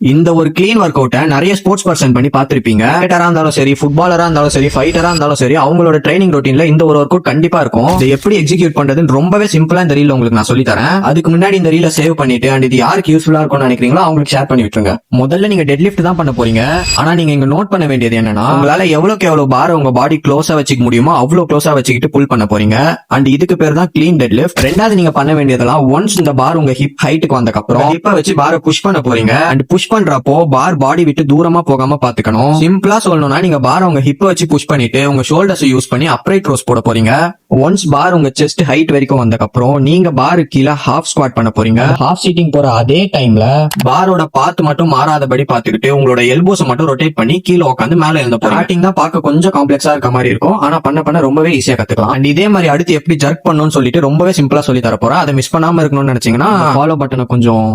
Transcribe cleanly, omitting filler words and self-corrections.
இந்த ஒரு clean work அவுட்டை நிறைய ஸ்போர்ட்ஸ் பர்சன் பண்ணி பார்த்திருப்பீங்க. கிரிக்கெட்டரா இருந்தாலும் சரி, ஃபுட்பாலரா இருந்தாலும் சரி, ஃபைட்டரா இருந்தாலும் சரி, அவங்களோட ட்ரைனிங் ரொட்டீன்ல இந்த ஒரு ஒர்க் அவுட் கண்டிப்பா இருக்கும். இதை எப்படி எக்ஸிக்யூட் பண்றதுன்னு ரொம்பவே சிம்பிளா இந்த ரீல் உங்களுக்கு நான் சொல்லி தரேன். அதுக்கு முன்னாடி இந்த ரீலை சேவ் பண்ணிட்டு அண்ட் இது யாருக்கு யூஸ்ஃபுல்லா இருக்கும்னு நினைக்கிறீங்களோ அவங்களுக்கு ஷேர் பண்ணி விட்டுருங்க. முதல்ல நீங்க டெட் லிஃப்ட் தான் பண்ண போறீங்க. ஆனா நீங்க இங்க நோட் பண்ண வேண்டியது என்னன்னா, உங்களால எவ்வளவுக்கு எவ்வளவு பார் உங்க பாடி க்ளோஸா வச்சுக்க முடியுமோ அவ்வளவு க்ளோஸா வச்சுக்கிட்டு புல் பண்ண போறீங்க. அண்ட் இதுக்கு பேர் தான் கிளீன் டெட் லிஃப்ட். ரெண்டாவது நீங்க பண்ண வேண்டியதெல்லாம், ஒன்ஸ் இந்த பார் உங்க ஹிப் ஹைட்டுக்கு வந்ததுக்கு அப்புறம் ஹிப்பை வச்சு பாரை புஷ் பண்ண போறீங்க. அண்ட் புஷ் பண்றப்போ பார் பாடி விட்டு தூரமா போகாம பாத்துக்கணும். சிம்பிளா சொல்லணும்னா, நீங்க பார் உங்க ஹிப்பை வச்சு புஷ் பண்ணிட்டு உங்க ஷோல்டர்ஸ் யூஸ் பண்ணி அப்ரைட் ரோஸ் போட போறீங்க. ஒன்ஸ் பார் உங்க செஸ்ட் ஹைட் வரைக்கும் வந்ததுக்கு அப்புறம் நீங்க பாரு கீழே ஹாஃப் ஸ்குவாட் பண்ண போறீங்க. ஹாஃப் சீட்டிங் போற அதே டைம்ல பாரோட பாத் மட்டும் மாறாதபடி பாத்துக்கிட்டு உங்களோட எல்போஸ் மட்டும் ரொட்டேட் பண்ணி கீழே உட்காந்து மேல எழுந்த போறீங்க. ஸ்டார்டிங் தான் பார்க்க கொஞ்சம் காம்ப்ளெக்ஸா இருக்க மாதிரி இருக்கும். ஆனா பண்ண பண்ண ரொம்பவே ஈஸியா கத்துக்கலாம். அண்ட் இதே மாதிரி அடுத்து எப்படி ஜர்க் பண்ணணும்னு சொல்லிட்டு ரொம்பவே சிம்பிளா சொல்லி தர போறேன். அதை மிஸ் பண்ணாம இருக்கணும்னு நினைச்சீங்கன்னா ஃபாலோ பட்டனை கொஞ்சம்